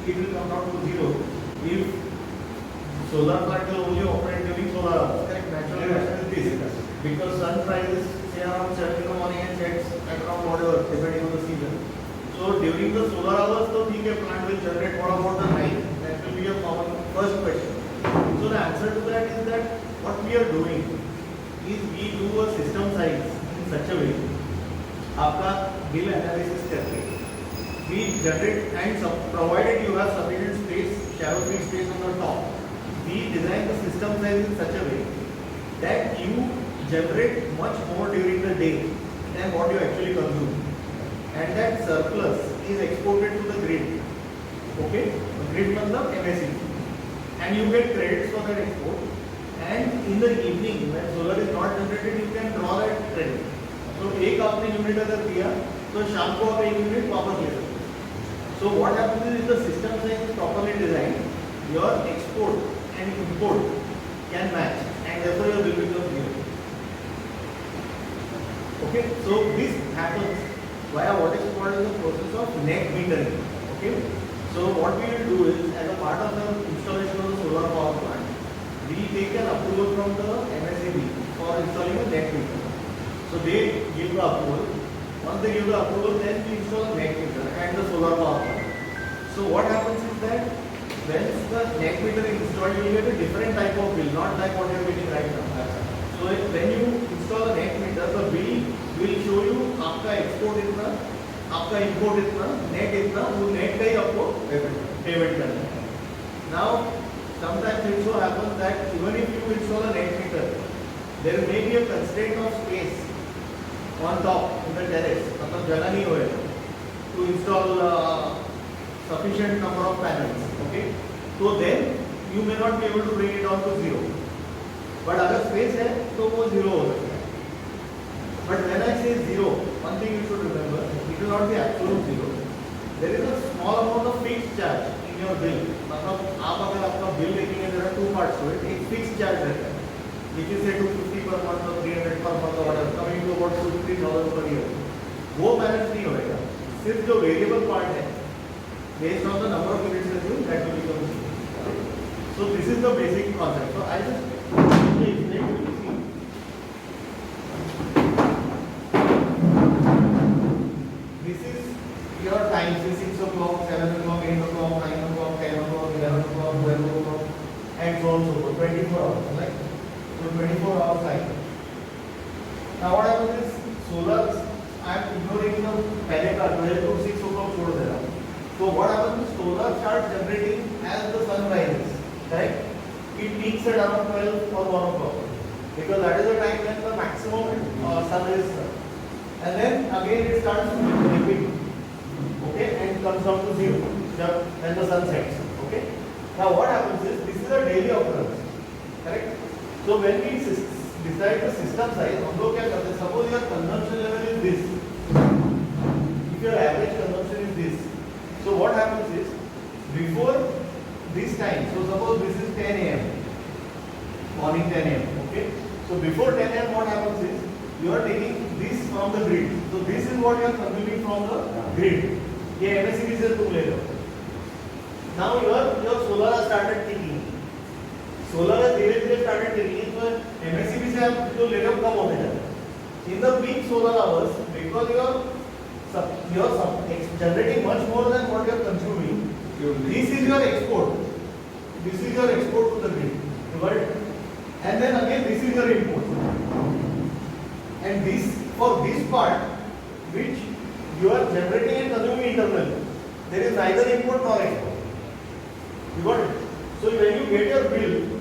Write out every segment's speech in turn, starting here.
it will come down to 0 if solar plant will only operate during solar hours. Correct? Natural reaction is this. Because sun rises say around 7 in the morning and sets at around whatever, depending on the season. So during the solar hours, the plant will generate. What about the night? That will be a common first question. So the answer to that is that what we are doing is we do a system size in such a way. आपका bill analysis करके we generate and provided you have sufficient space, shallow free space on the top, we design the system size in such a way that you generate much more during the day than what you actually consume, and that surplus is exported to the grid. Okay, grid मतलब MSC, and you get credits for that export. And in the evening when solar is not generated, you can draw that credit. So एक आपने unit अगर दिया तो शाम को आप एक यूनिट वापस ले सकते हो. So what happens is the system size is properly designed, your export and import can match, and therefore your bill becomes zero. Okay, so this happens via what is called the process of net metering. Okay, so what we will do is, as a part of the installation of the solar power plant, we take an approval from the MSAB for installing a net meter. So they give the approval. Once they give the approval, then we install a net meter and the solar power plant. So what happens is that when the net meter is installed, you will get a different type of bill, not like what you are getting right now. So when you install a net meter, the bill will show you आपका export इतना, आपका import इतना, net इतना, वो net का ही आपको payment करना है. Now sometimes it so happens that even if you install a net meter, there may be a constraint of space on top in the terrace, मतलब जगह नहीं होएगा to install sufficient number of panels. Okay, so then you may not be able to bring it down to 0. But अगर space है तो वो 0 हो सकता है. But when I say 0, one thing you should remember, it will not be absolute 0. There is a small amount of fixed charge in your bill. मतलब आप अगर आपका bill देखेंगे, there are two parts to it. एक fixed charge रहता है, which is say 250 per month or 300 per month or whatever, coming to about 2-3,000 per year. वो balance नहीं होएगा. सिर्फ जो variable part है, based on the number of units consumed, that will become 0. So this is the basic concept. So I just explain to you. This is your time. Say 6 o'clock, 7 o'clock, 8 o'clock, 9 o'clock, 10 o'clock, 11 o'clock, 12 o'clock, and so on so forth. 24 hours, right? So 24 hours time. Now what happens is solar, I am ignoring the पहले का 12 to 6 o'clock छोड़ दे रहा हूँ. So what happens is solar starts generating as the sun rises, right? It peaks at around 12 or 1 o'clock because that is the time when the maximum sun is, and then again it starts dipping, okay, and comes down to 0 when the sun sets. Okay. Now what happens is this is a daily occurrence, correct? So when we decide the system size, हम लोग क्या करते हैं? Suppose your consumption level is this. If your average consumption is this, so what happens is before this time, so suppose this is 10 a.m. morning 10 a.m. Okay. So before 10 a.m. what happens is you are taking this from the grid. So this is what you are consuming from the grid. ये MSCB से तुम ले लो. Now your solar has started ticking. Solar धीरे-धीरे started ticking, तो MSCB से आप जो ले रहे हो कम होने जाता है. In the peak solar hours, because you are generating much more than what you are consuming, this is your export. This is your export to the grid, right? And then again this is your import. And this, for this part, which you are generating and consuming internally, there is neither import nor export. You got it? So when you get your bill,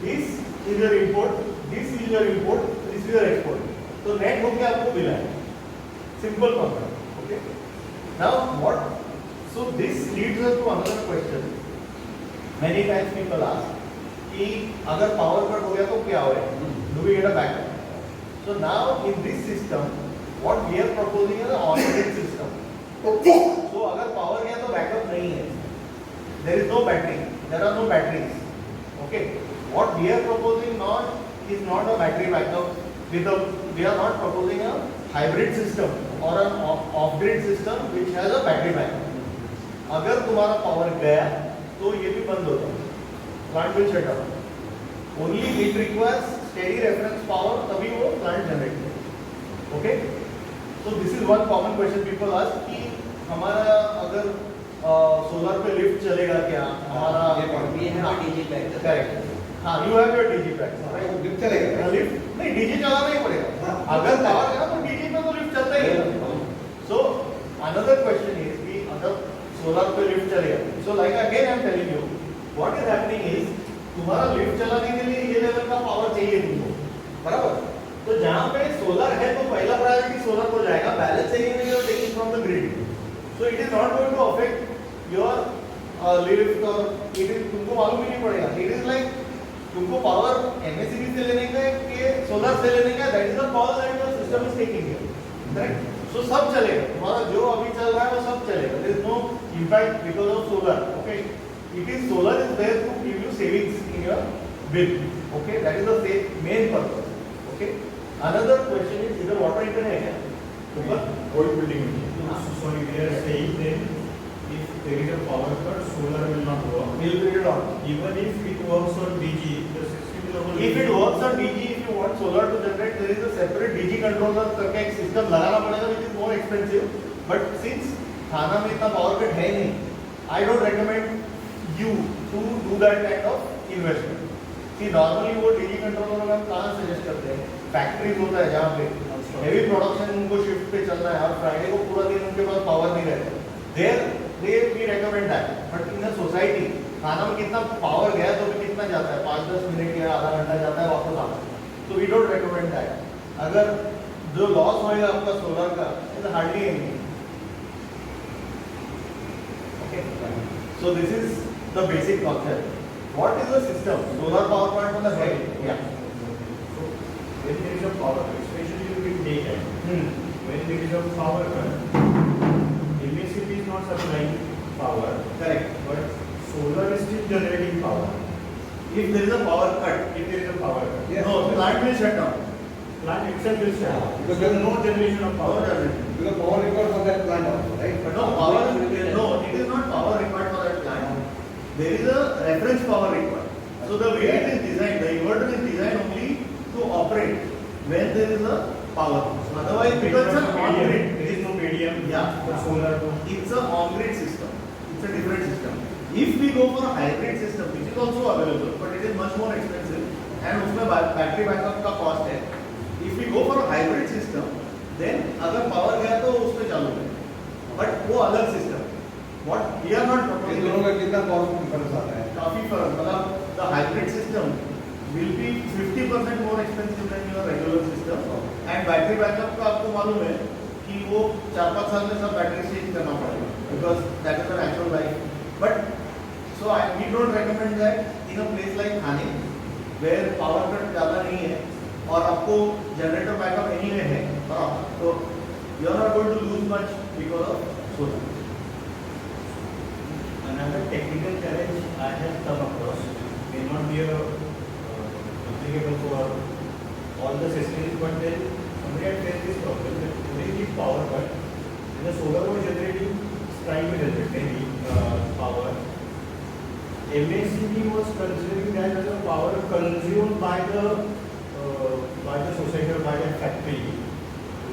this is your import, this is your import, this is your export. So net होके आपको bill आएगा. Simple concept. Okay. Now what? So this leads us to another question. Many times people ask कि अगर power cut हो गया तो क्या होगा? Do we get a backup? So now in this system, what we are proposing is an alternate system. So अगर power गया तो backup नहीं है. There is no battery. There are no batteries. Okay. What we are proposing is not a battery backup. We are not proposing a hybrid system or an off-grid system which has a battery backup. अगर तुम्हारा power गया तो ये भी बंद होता है, plant will shut down. Only it requires steady reference power, तभी वो प्लांट जनरेट करे. Okay, so this is one common question people ask कि हमारा अगर सोलर पे लिफ्ट चलेगा क्या, हमारा डीजी पैक. करेक्ट. हाँ, you have your DG pack. Lift चलेगा, लिफ्ट नहीं, डीजी चलाना ही पड़ेगा. अगर पावर गया तो डीजी पे तो लिफ्ट चलता ही है. सो अनदर क्वेश्चन इज कि अगर सोलर पे लिफ्ट चलेगा, so like again I am telling you what is happening is तुम्हारा लिफ्ट चलाने के लिए ये लेवल का पावर चाहिए तुमको, बराबर. तो जहां पे सोलर है तो पहला प्रायोरिटी सोलर को जाएगा. बैलेंस एरिया में you are taking from the grid, so it is not going to affect your lift. और इट इज तुमको मालूम ही नहीं पड़ेगा. इट इज लाइक तुमको पावर एमएससीबी से लेने का है कि सोलर से लेने का, that is the call that your system is taking here. Correct. So सब चलेगा, तुम्हारा जो अभी चल रहा है वो सब चलेगा. There is no impact because of solar. Okay, it is solar is there to give you savings in your bill. Okay, that is the main purpose. Okay, another question is इधर वाटर हीटर है क्या ऊपर? Old building. So we are saying then if there is a power cut, solar will not work. Will be it on. Even if it works on DG, the system is only. If it works on DG, if you want solar to generate, there is a separate DG controller करके एक system लगाना पड़ेगा, which is more expensive. But since थाना में इतना power cut है नहीं, I don't recommend you to do that kind of investment. See, normally वो DG controller हम कहाँ suggest करते हैं? Factories होता है जहाँ पे heavy production उनको shift पे चलना है और Friday को पूरा दिन उनके पास power नहीं रहता. There we recommend that. But in the society, खाना में कितना पावर गया तो भी कितना जाता है, 5-10 मिनट या आधा घंटा जाता है, वापस आता है. तो वी डोंट रेकमेंड दैट. अगर जो लॉस होएगा आपका सोलर का is hardly anything. Okay, so this is the basic concept. What is the system? Solar power plant मतलब है या So when there is a power cut, especially during daytime, when there is a power cut, electricity is not supplying power. Correct. But solar is still generating power. If there is a power cut, If there is a power cut, Yes. no, plant will shut down. plant itself will shut down. Because There is no generation of No power. generation. Because power required for that plant also, right? But no power, no, it is not power required for that plant. There is a reference power required. So the way it is designed, the inverter is designed only to operate when there is a power. Otherwise, because it's an on-grid. There is no medium. Yeah. For solar to. It's a on-grid system. It's a different system. If we go for a hybrid system, which is also available, but it is much more expensive, and उसमें battery backup का cost है. If we go for a hybrid system, then अगर power गया तो उसमें चालू है. But वो अलग system. What we are not in proposing. दोनों का कितना पावर डिफरेंस आता है? काफी फर्क, मतलब the hybrid system will be 50% more expensive than your regular system. And battery backup का आपको मालूम है कि वो 4-5 साल में सब बैटरी चेंज करना पड़ेगा, because that is the natural life. But so we don't recommend that in a place like Thane, where power cut ज़्यादा नहीं है और आपको generator backup anyway है, तो you are not going to lose much because of solar. Another technical challenge I have come across may not be applicable for all the systems, but then somebody had faced this problem that during the power cut, when the solar was generating, trying to generate any power, MACB was considering that as a power consumed by the society or by the factory.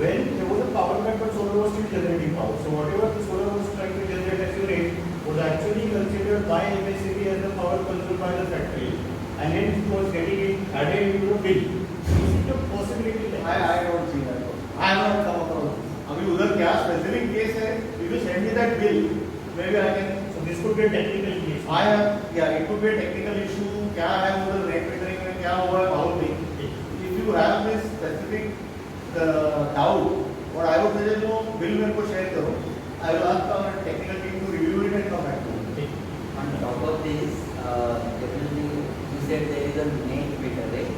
When there was a power cut, but solar was still generating power. So whatever the solar was trying to generate as unit was actually considered by MACB as the power consumed by the factory, and hence it was getting it added into the bill. Is it a possibility? I don't see that. I have not come across. अभी उधर क्या specific case है? If you send me that bill, maybe I can. So this could be a technical case. I have, yeah, it could be a technical issue. क्या है उधर rate metering में क्या हुआ है मालूम नहीं. If you have this specific doubt, what I would suggest you bill मेरे को share करो. I will ask our technical team to review it and come back to you. On top of this, definitely you said there is a net meter, right?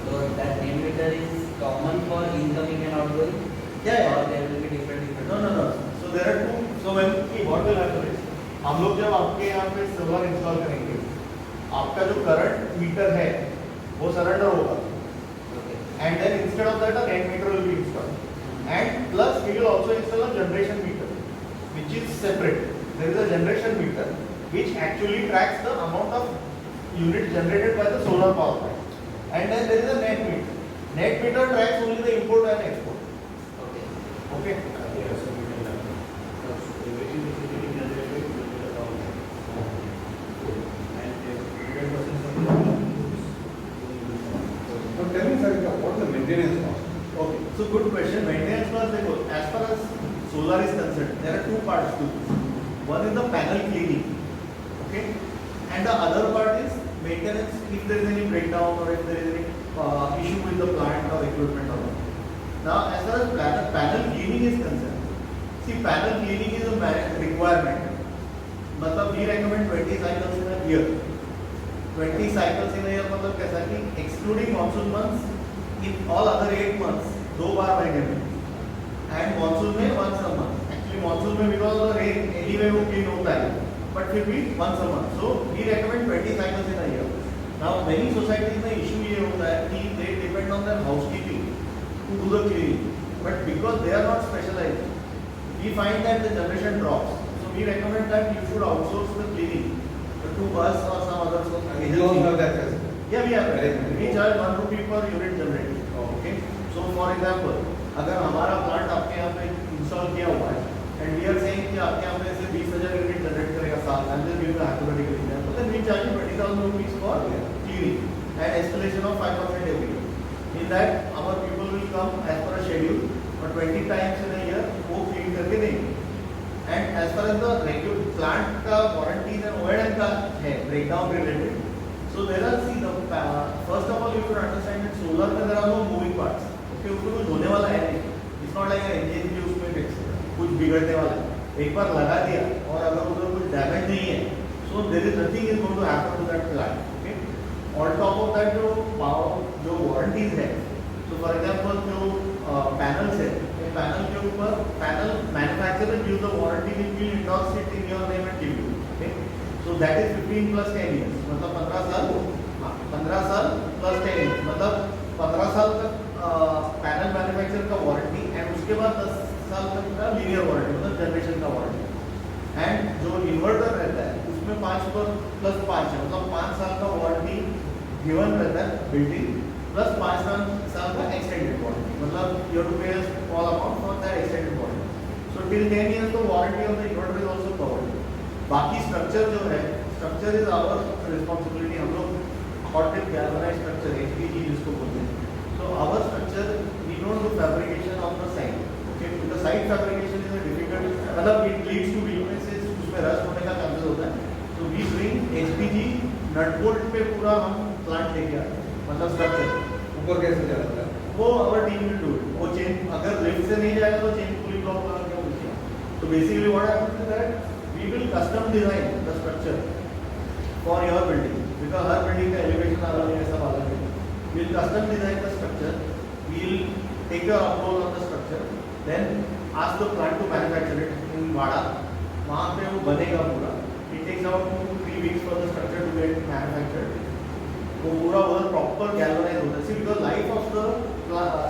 So that net meter is common for incoming and outgoing? Yeah. Or there will be different. No. So there are two. So when what will happen is, हम लोग जब आपके यहाँ पे solar install करेंगे, आपका जो current meter है वो सरेंडर होगा. Okay. And then instead of that a net meter will be installed. And plus we will also install a generation meter, which is separate. there is a generation meter which actually tracks the amount of units generated by the solar power plant. And then there is a net meter. Net meter tracks only the import and export. Okay. Okay. Yeah, so we can have everything is getting generated with the power. And 100% of Now tell me, sir, what is the maintenance cost? Okay. So good question. Maintenance cost, as far as solar is concerned, there are two parts to this. One is the panel cleaning. Okay. And the other part is maintenance if there is any breakdown or if there is any issue with the plant or equipment or not. Now, as far as panel cleaning is concerned, see, panel cleaning is a requirement. मतलब we recommend 20 cycles in a year. 20 cycles in a year मतलब कैसा कि excluding monsoon months, in all other 8 months, 2 बार महीने में, and monsoon में once a month. Actually monsoon में because of the rain anyway वो clean होता है, but फिर भी once a month. So we recommend 20 cycles in a year. Now many societies में issue ये होता है कि they depend on their housekeeping to do the cleaning, but because they are not specialized, we find that the generation drops. So we recommend that you should outsource the cleaning to us or some other You don't have that facility. Yeah, we have that. We charge 1 rupee per unit generated. Okay. So for example, अगर हमारा plant आपके यहाँ पे install किया हुआ है and we are saying कि आपके यहाँ पे से 20,000 यूनिट जनरेट करेगा साल, and then we will hypothetical example, then we charge you 20,000 rupees for cleaning and escalation of 5% every year. In that, our people will come as per a schedule, but 20 times in a year वो clean करके देंगे. And as far as the regular plant का warranties and O&M का है breakdown related, so there are see the first of all you should understand that solar में there are no moving parts. Okay, उसको कुछ होने वाला है नहीं. It's not like an engine कि उसमें कुछ बिगड़ने वाला है. एक बार लगा दिया और अगर उधर कुछ डैमेज नहीं है, so there is nothing is going to happen to that plant. Okay. On top of that जो power जो warranties है, so for example जो panels है, पैनल के ऊपर panel manufacturer give the warranty which will endorse it in your name and give you. Okay, so that is 15 plus 10 years, मतलब 15 साल. हाँ, 15 साल प्लस 10 इयर्स मतलब 15 साल तक पैनल मैन्युफैक्चरर का वारंटी एंड उसके बाद 10 साल तक का लीनियर वारंटी मतलब जनरेशन का वारंटी. एंड जो इन्वर्टर रहता है उसमें 5 प्लस 5 है, मतलब 5 साल का वारंटी गिवन रहता है बिल्डिंग प्लस 5 साल का एक्सटेंडेड वारंटी, मतलब you have to pay all amount for that extended warranty. So till 10 years तो warranty of the inverter is also covered. बाकी स्ट्रक्चर जो है, स्ट्रक्चर इज आवर रिस्पांसिबिलिटी. हम लोग hot dip galvanised structure HDG जिसको बोलते हैं. So our structure we don't do fabrication on the site. Okay, the site fabrication is a difficult, मतलब it leads to weaknesses, उसमें rust होने का chances होता है. तो वी ब्रिंग एचडीजी नट बोल्ट पे पूरा हम प्लांट लेके आते हैं, मतलब स्ट्रक्चर ऊपर कैसे जाता है? वो our team will do it. वो चेन अगर लिफ्ट से नहीं जाएगा तो चेन पुली ब्लॉक लगा के पूछिए. तो basically what happens is that we will custom design the structure for your building, because हर बिल्डिंग का एलिवेशन अलग है, सब अलग है. We will custom design the structure, we will take your approval on the structure, then ask the plant to manufacture it in Wada. वहाँ पे वो बनेगा पूरा. It takes about 2 to 3 weeks for the structure to get manufactured. वो पूरा उधर proper galvanize होता है. See because life of the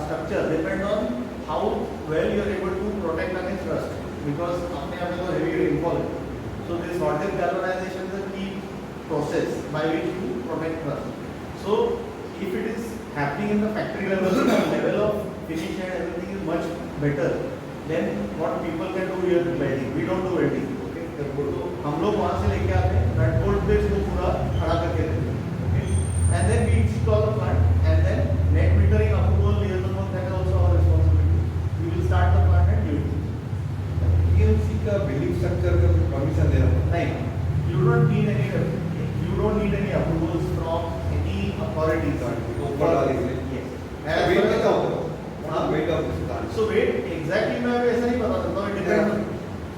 structure depend on how well you are able to protect against rust, because अपने यहाँ पे तो heavy rainfall है. So this hot dip galvanization is a key process by which you protect rust. So if it is happening in the factory level, the level of finish and everything is much better then what people can do here is welding. We don't do welding. Okay, तो हम लोग वहाँ से लेके आते हैं, nut bolt पे इसको पूरा खड़ा करके देते हैं. And then we install the plant, and then net metering approval is that is also our responsibility. We will start the plant and use it. AMC का बिल्डिंग स्ट्रक्चर का परमिशन देना पड़ता है? नहीं, you don't need any approvals from any authorities. ऊपर वाले से? Yes. Wait कितना होता है? Weight of this plant. So weight exactly मैं ऐसा नहीं बता सकता. It depends.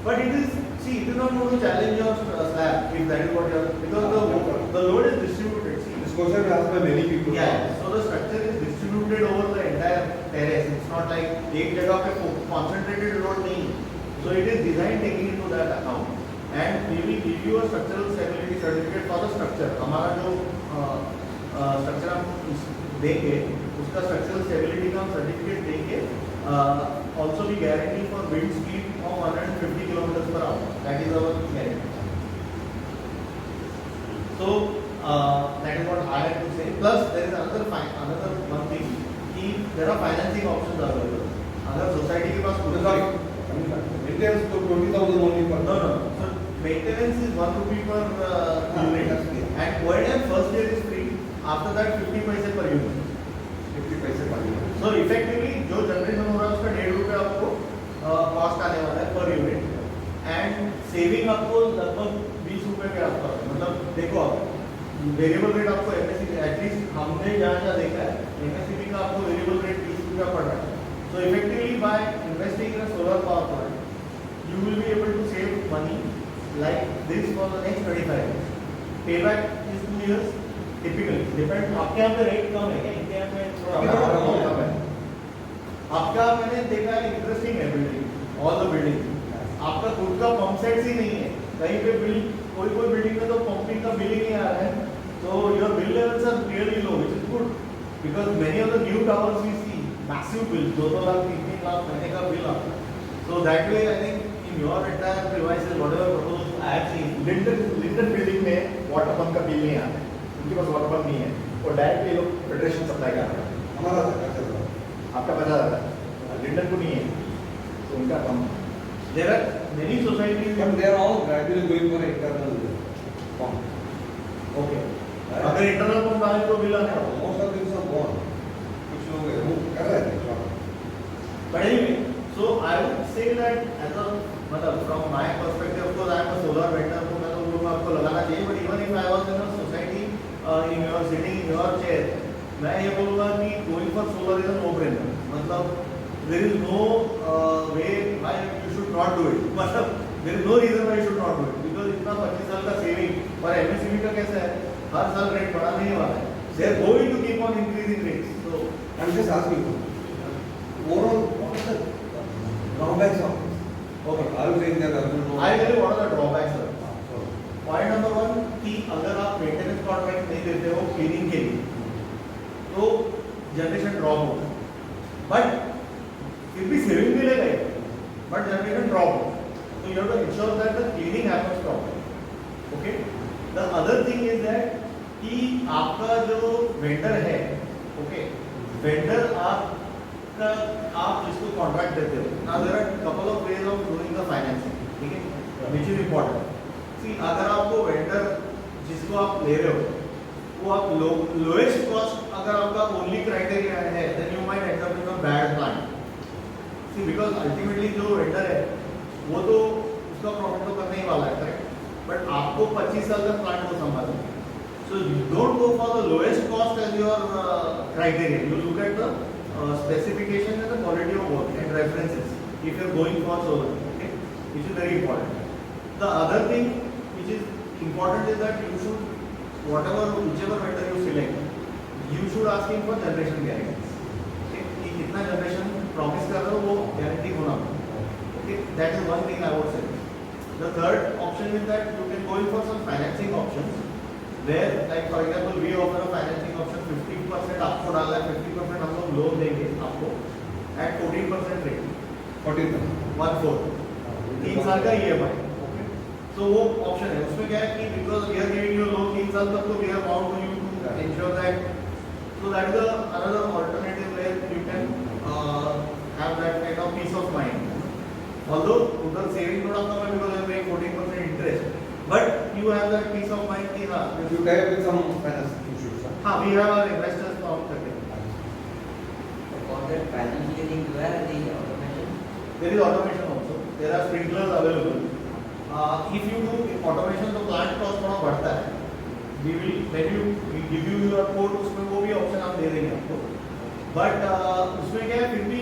But it is, see, it is not going to challenge your slab if that is what you are, because the load is distributed. See, This question is asked by many people. yeah, so the structure is distributed over the entire terrace. It's not like एक जगह पे concentrated load नहीं. So it is designed taking into that account. And we will give you a structural stability certificate for the structure. हमारा जो structure हम देंगे, उसका structural stability का हम certificate देंगे also we guarantee for wind speed of 150 kilometers per hour. That is our guarantee. So that is what I have to say. Plus there is another one thing. There are financing options available. अगर society के पास Maintenance to 20,000 only per. No. So maintenance is 1 rupee per unit. And O&M first year is free. After that 50 पैसे per unit. 50 पैसे per unit. So effectively जो generation हो रहा है उसका 1.5 रुपये आपको कॉस्ट आने वाला है पर यूनिट. एंड सेविंग आपको लगभग 20 रुपये के आसपास. मतलब देखो आप वेरिएबल रेट आपको एमएससी एटलीस्ट हमने जहाँ देखा है एमएससी का आपको वेरिएबल रेट 20 रुपया पड़ रहा है. So effectively by investing in a solar power plant, you will be able to save money like this for the next 25 years. Payback is 2 years typically. Depend आपके यहाँ पे रेट कम है क्या? इनके यहाँ पे थोड़ा कम है. आपका मैंने देखा है इंटरेस्टिंग है बिल्डिंग, ऑल द बिल्डिंग. आपका खुद का पंप सेट ही नहीं है. कहीं पे कोई बिल्डिंग में तो पंपिंग का बिल ही नहीं आ रहा है. So your bill levels are really low, which is good because many of the new towers we see massive bills, 2 lakh, 3 lakh महीने का बिल आता है. So that way I think in your entire premises, whatever proposals I have seen, Linton building में water pump का bill नहीं आता है. उनके पास वाटर पंप नहीं है और डायरेक्टली लोग फेडरेशन सप्लाई कर रहे हैं. हमारा खर्चा था. आपका बचा रहता है, लिंटन को नहीं है तो उनका pump. there are many societies. But they are all gradually going for internal pump. Okay. अगर इंटरनल पंप आए तो बिल आने वाला. Most of things are gone. कुछ लोग हैं वो कर रहे थे short. But anyway, so I would say that as a मतलब from my perspective, of course I am a solar vendor, तो मैं तो बोलूँगा आपको लगाना चाहिए. But even if I was in a society in your sitting in your chair, मैं ये बोलूँगा कि going for solar is a no-brainer. मतलब there is no way why you should not do it. मतलब there is no reason why you should not do it because इतना 25 साल का saving और एमएससीबी का कैसा है हर साल रेट बढ़ा नहीं वाला है. They are going to keep on increasing rates. So I'm just asking you. Overall, what are the drawbacks of this? okay, Are you saying that there are no? I tell you what are the drawbacks are. So, point number 1 कि अगर आप maintenance contract नहीं देते हो cleaning के लिए तो generation drop होगा. बट फिर भी सेविंग मिलेगा बट जनरेशन ड्रॉप होगा. तो you have to ensure that the cleaning happens properly. Okay. The other thing is that कि आपका जो वेंडर है, ओके, वेंडर आप जिसको कॉन्ट्रैक्ट देते हो. Now there are couple of ways of doing the financing. ठीक है, व्हिच इज इंपॉर्टेंट. सी अगर आपको वेंडर जिसको आप ले रहे हो वो आप लोएस्ट कॉस्ट अगर आपका ओनली क्राइटेरिया है then you might end up with a bad plan. See because ultimately जो वेंडर है वो तो उसका प्रॉफिट तो करने ही वाला है, करेक्ट. बट आपको 25 साल तक प्लांट को संभालना है. So you don't go for the lowest cost as your criteria. You look at the specification and the quality of work and references if you are going for solar. Okay, which is very important. The other thing which is important is that you should, whichever vendor you select, you should ask him for generation guarantees. Okay, कि कितना generation promise कर रहे हो वो guarantee होना. Okay, that is one thing I would say. The third option is that you can go in for some financing options. Where, like for example, we offer a financing option 50% आपको डालना है, 50% हम लोग loan देंगे आपको at 14% rate. 14%. 1/4. 3 साल का EMI. So वो ऑप्शन है. उसमें क्या है कि because we are giving you loan 3 साल तक तो we are bound to you to ensure that. So that is another alternative where you can have that kind of peace of mind. Although उधर saving थोड़ा कम है because you are paying 14% interest. But you have that peace of mind कि हाँ. If you tie up with some finance issues. हाँ, we have our investors from करके. For that panel cleaning, where are the automation? There is automation also. There are sprinklers available. If you do automation, तो plant cost थोड़ा बढ़ता है. We give you your quote, उसमें वो भी option हम दे देंगे आपको. But उसमें क्या है फिर भी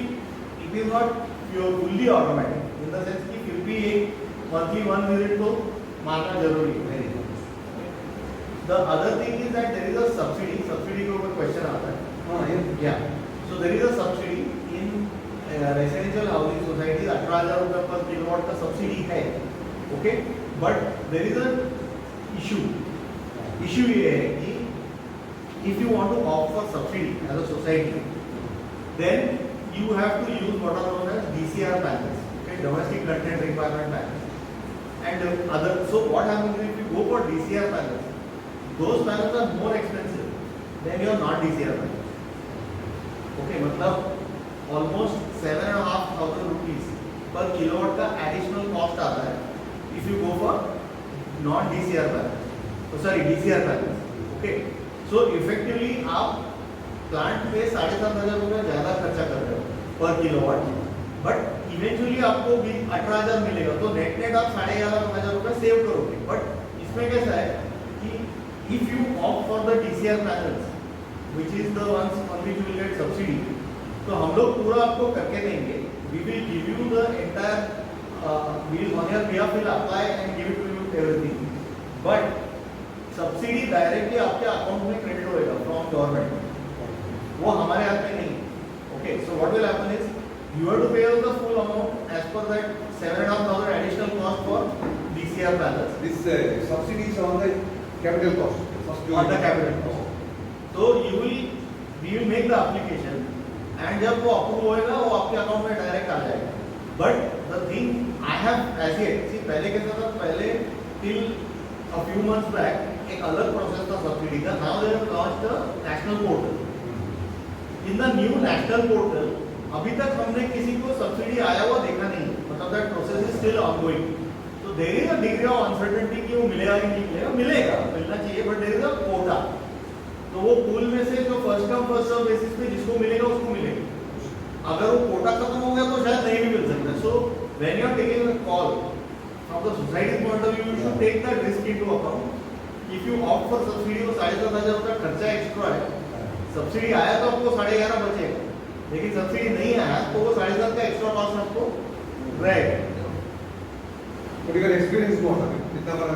it is not fully automatic. In the sense कि फिर भी एक monthly 1 visit तो मानना जरूरी है. The other thing is that there is a subsidy. Subsidy के ऊपर question आता है. हाँ, Yeah. So there is a subsidy in residential housing society. 18,000 रुपये पर किलोवाट का सब्सिडी है. Okay. But there is a issue. Issue ये है कि if you want to opt for subsidy as a society, then you have to use what are known as DCR panels, okay, domestic content requirement panels. And other, so what happens is if you go for DCR panels, those panels are more expensive than your not DCR panels. Okay, मतलब almost 7,500 rupees per kilowatt का additional cost आता है if you go for non DCR panels, oh sorry DCR panels. Okay, so effectively आप plant पे 7,500 रुपये ज़्यादा खर्चा कर रहे हो पर किलोवाट, बट इवेंचुअली आपको भी 18,000 मिलेगा, तो नेट नेट आप 11,500 रुपये सेव करोगे. बट इसमें कैसा है कि if you opt for the DCR panels which is the ones on which you will get subsidy, तो हम लोग पूरा आपको करके देंगे. We will give you the entire we on your behalf will apply and give it to you everything, but subsidy directly आपके account में credit होएगा फ्रॉम गवर्नमेंट, वो हमारे हाथ में नहीं. Okay, so what will happen is you have to pay us the full amount as per that 7,500 additional cost for DCR panels. This subsidy is on the capital cost. First On the capital cost. So we will make the application and जब वो approve होएगा वो आपके account में direct आ जाएगा. But the thing I have as yet, see पहले कैसा था, पहले till a few months back एक अलग process था subsidy का. Now they have launched a national portal. In the new national portal अभी तक हमने किसी को सब्सिडी आया हुआ देखा नहीं, मतलब that process is still ongoing. तो there is a degree of uncertainty कि वो मिलेगा कि नहीं मिलेगा, मिलेगा, मिलना चाहिए, but there is a quota. तो वो पूल में से जो first come first serve basis पे जिसको मिलेगा उसको मिलेगा. अगर वो कोटा खत्म हो गया तो शायद नहीं भी मिल सकता. So when you are taking a call from the society point of view, you should take that risk into account. If you opt for subsidy, वो 7,500 रुपया खर्चा एक्स्ट्रा है. सब्सिडी आया तो आपको 11,500 बचेगा, लेकिन सब्सिडी नहीं आया तो वो 7,500 का एक्स्ट्रा कॉस्ट आपको रहेगा. पर्टिकुलर एक्सपीरियंस को होता है कितना बार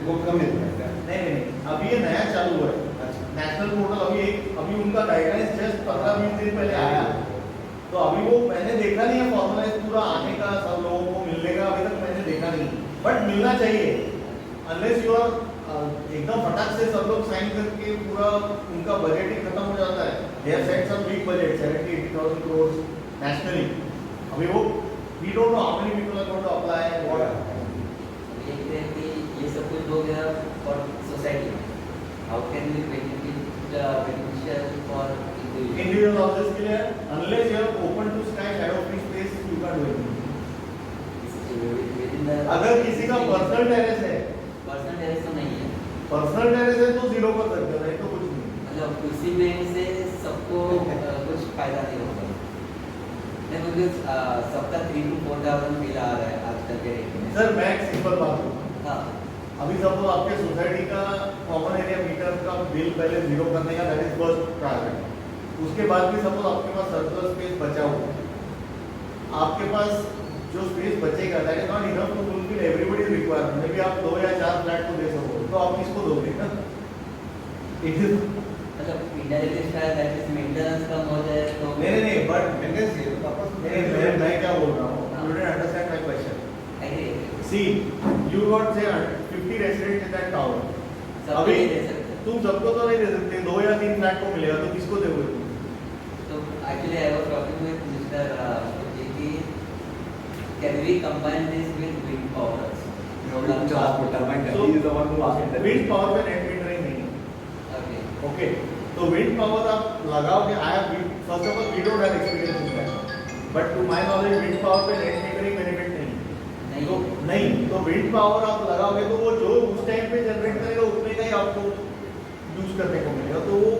बहुत कम मिलता है. नहीं, अभी ये नया चालू हुआ है नेशनल पोर्टल. अभी उनका गाइडलाइंस जस्ट 15-20 दिन पहले आया, तो अभी वो मैंने देखा नहीं है फॉर्मलाइज पूरा आने का, सब लोगों को मिलने का अभी तक मैंने देखा नहीं, बट मिलना चाहिए. अनलेस यू आर एकदम फटाक से सब लोग साइन करके पूरा उनका बजट ही खत्म हो जाता है. They have set some big budget 70,000-80,000 crores nationally. अभी वो we don't know how many people are going to apply and what. ये सब कुछ हो गया for society. How can we beneficial for Individual houses के लिए unless you are open to sky shadow free space you can't do anything. अगर किसी का पर्सनल टेरेस है, पर्सनल टेरेस तो नहीं है, पर्सनल टेरेस है तो 0 कर सकते हो, नहीं तो कुछ नहीं. मतलब उसी में से सबको कुछ फायदा नहीं होगा. नहीं, क्योंकि सबका 3,000 to 4,000 बिल आ रहा है आजकल के रेट में. सर मैं एक सिंपल बात बोलूँ, हाँ, अभी सब आपके सोसाइटी का कॉमन एरिया मीटर का बिल पहले 0 करने का दैट इज फर्स्ट प्रायोरिटी. उसके बाद भी सपोज आपके पास सर्कुलर स्पेस बचा हुआ है, आपके पास जो स्पेस बचेगा that is not enough to fulfil everybody's requirement. Maybe आप 2 या 4 फ्लैट को दे सको, तो आप किसको दोगे ना? इट इज मतलब इंडायरेक्टली शायद एटलीस्ट मेंटेनेंस कम हो जाए तो. नहीं, बट मेंटेनेंस ये तो पापा मैं क्या बोल रहा हूँ, you didn't understand my question. Agree. See you got say 50 residents in that tower. सब अभी नहीं दे सकते. तुम सबको तो नहीं दे सकते, 2 या 3 फ्लैट को मिलेगा, तो किसको दोगे तुम? So actually I was talking with Mr. Jiki. Can we combine this with wind power? wind turbine. So, He is the one who asked that. Wind power पे नेट मीटरिंग नहीं है. Okay. ओके, तो wind power आप लगाओगे. I have first of all we don't have experience in that, but to my knowledge wind power पे net metering benefit नहीं. तो नहीं, तो विंड पावर आप लगाओगे तो वो जो उस टाइम पे जनरेट करेगा उतने का ही आपको यूज करने को मिलेगा. तो वो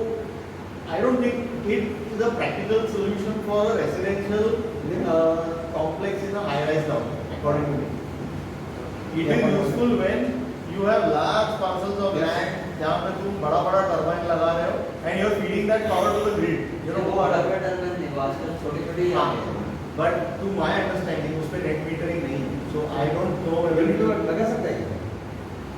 I don't think it is a practical solution for a residential complex in a high rise tower, according to me. It is useful when you have large parcels of land जहाँ पे तुम बड़ा turbine लगा रहे हो and you are feeding that power to the grid. You know वो बड़ा turbine नहीं, वो आजकल छोटे-छोटे ही आते हैं. But to my understanding उस पे net metering नहीं है. So I don't know whether wind तो लगा सकता है.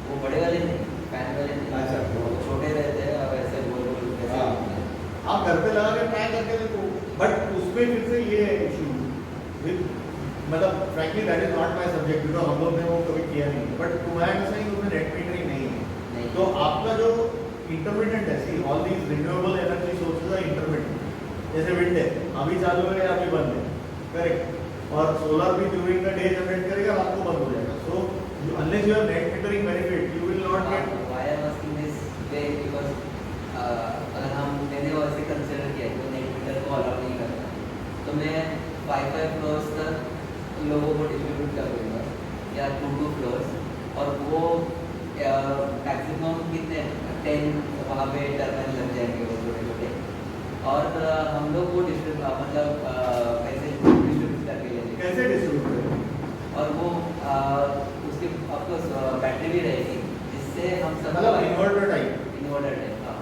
वो बड़े वाले नहीं, फैन वाले नहीं. अच्छा, वो छोटे रहते हैं और ऐसे गोल-गोल कैसे होते हैं. आप घर पे लगा के ट्राई करके देखो. बट उसमें फिर से ये इशू मतलब frankly that is not my subject because हम लोग ने वो कभी किया नहीं. बट टू माय अंडरस्टैंडिंग उसमें नेट मीटरिंग नहीं है. तो आपका जो इंटरमिटेंट है, see all these renewable energy sources are intermittent. जैसे विंड है, अभी चालू है या अभी बंद है, करेक्ट। और सोलर भी ड्यूरिंग द डे जनरेट करेगा, रात को बंद हो जाएगा। सो unless you have net metering benefit, you will not get. Why I was asking this way because अगर मैंने वैसे कंसिडर किया कि नेट मीटर को अलाउ नहीं करना, तो मैं 5 फ्लोर्स तक लोगों को डिस्ट्रीब्यूट कर दूँगा या 2 फ्लोर्स, और वो मैक्सिमम कितने 10 वहाँ पे टर्बाइन लग जाएंगे वो छोटे छोटे, और हम लोग वो मतलब कैसे डिस्ट्रीब्यूट करके ले लेंगे। कैसे डिस्ट्रीब्यूट करेंगे? और वो उसकी ऑफकोर्स बैटरी भी रहेगी, जिससे हम सब मतलब इन्वर्टर टाइप। इन्वर्टर टाइप, हाँ।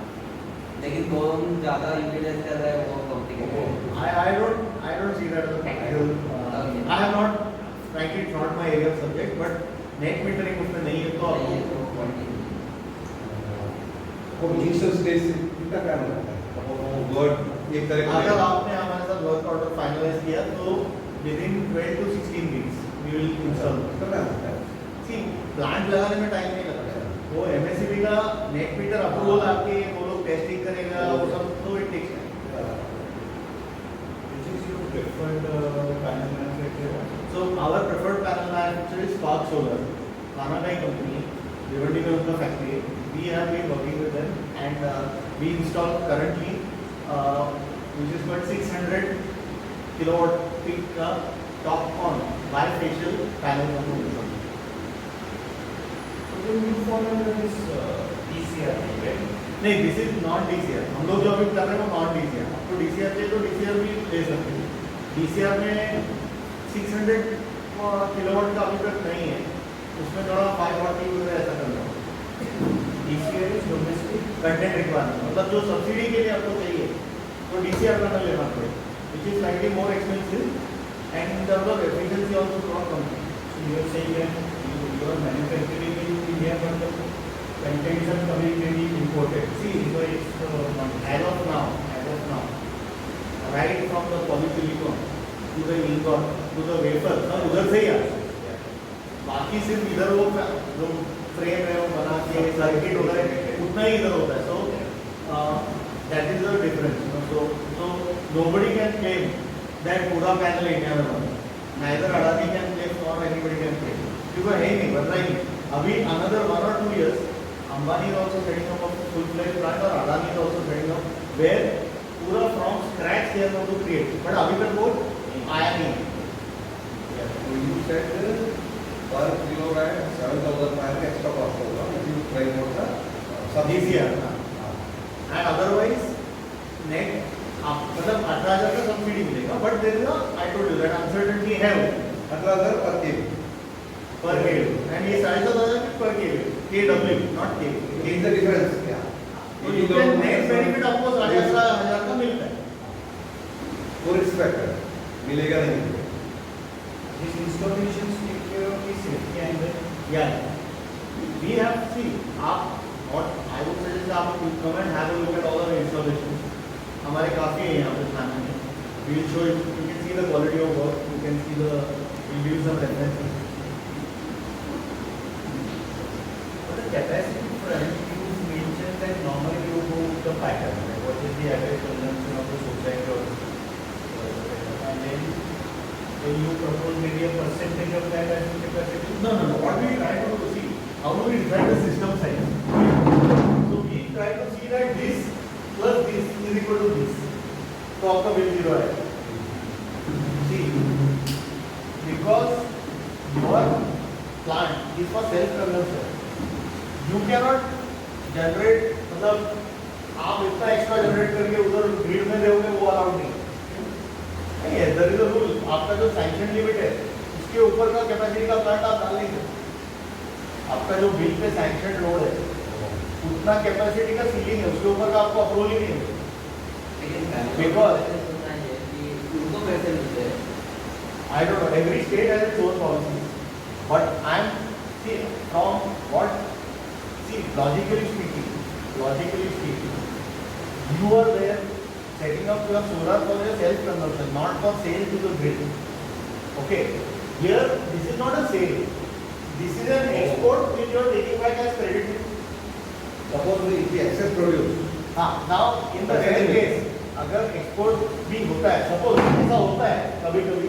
लेकिन कौन ज़्यादा यूटिलाइज कर रहा है वो कॉम्प्लिकेटेड है। I don't see that as a practical. I have not, frankly, it's not my area of subject, but net metering उसमें नहीं है तो नहीं है आपको तो point ही नहीं। वो इनिशियल स्टेज से कितना टाइम लगता है? वो वर्ड एक तरह का अगर आपने हमारे साथ वर्क ऑर्डर फाइनलाइज किया तो within 12 to 16 weeks we will install. कितना टाइम लगता है? See, प्लांट लगाने में टाइम नहीं लगता है। वो MSCB का नेट मीटर अप्रूवल आपके वो लोग टेस्टिंग करेगा, वो सब तो it takes time. Which is your preferred panel manufacturer? So our preferred panel manufacturer is Spark Solar, Thane company, Devandi में उनका फैक्ट्री है। We have been working with them and we install currently which is called 600 kilowatt peak का top on bifacial panel का install। So then you fall under this DCR, right? नहीं, this is not DCR। हम लोग जो अभी कर रहे हैं वो नॉन DCR। आपको DCR चाहिए तो DCR भी ले सकते हैं। DCR में 600 किलोवाट का अभी तक नहीं है, उसमें थोड़ा 540 वगैरह ऐसा करना होगा। DCR is domestic. Content requirement मतलब जो सब्सिडी के लिए आपको चाहिए तो DCR पैनल लेना पड़ेगा, which is slightly more expensive and in terms of efficiency also not come. So you are saying that you are manufacturing in India, but the contents are coming maybe imported. See, So it's as of now, right from the polysilicon to the ingot to the wafer, ना उधर से ही आ रहा है। बाकी सिर्फ इधर वो जो फ्रेम है वो बना के सर्किट होता है उतना ही इधर होता है। सो that is the difference. So nobody can claim that पूरा पैनल इंडिया में बना, नाइदर अडानी कैन क्लेम और एनीबडी कैन क्लेम, क्योंकि है ही नहीं, बन रहा ही नहीं। अभी another 1 or 2 years Ambani is also setting up a full-fledged plant और Adani is also setting up where पूरा from scratch they are going to create, but अभी तक वो आया नहीं है। So you said per kilowatt 7,500 extra cost होगा if you try for the DCR and otherwise net मतलब 18,000 का सब्सिडी मिलेगा, but there is I told you that uncertainty है 18,000 per kg. पर के एंड ये 7,500 पर KW नॉट के। What is the difference? Yeah. तो यू कैन नेट बेनिफिट आपको 18,500 का मिलता है। For inspector मिलेगा नहीं मिलेगा? These installations take care of the safety angle. Yeah, we have see आप what I would suggest आप come and have a look at all our installations। हमारे काफी है यहाँ पे थाने में। We will show you can see the quality of work, you can see the we'll use some references। For the capacity front, you mentioned that normally you go with the pattern, like what is the average consumption of the society or and then you propose maybe a percentage of that as the capacity. No. What we try to see, how do we design the system size? So we try to see that this plus this is equal to this, तो आपका bill 0 है। See, because your plant is for self consumption, you cannot generate मतलब आप इतना extra generate करके उधर grid में दोगे वो अलाउड नहीं है। देयर इज अ रूल, आपका जो सैंक्शन लिमिट है उसके ऊपर का कैपेसिटी का प्लांट आप डाल नहीं सकते। आपका जो बिल पे सैंक्शन लोड है उतना कैपेसिटी का सीलिंग है, उसके ऊपर का आपको अप्रूवल ही नहीं है। Because उनको पैसे मिलते हैं। I don't know, every state has its own policies, but I'm see from what see logically speaking, you are there setting up your solar for your self consumption, not for sale to the grid. Okay, here this is not a sale, this is an export which you are taking back as credit. Suppose if the excess produce. Now in the second case, अगर export भी होता है, suppose ऐसा होता है कभी कभी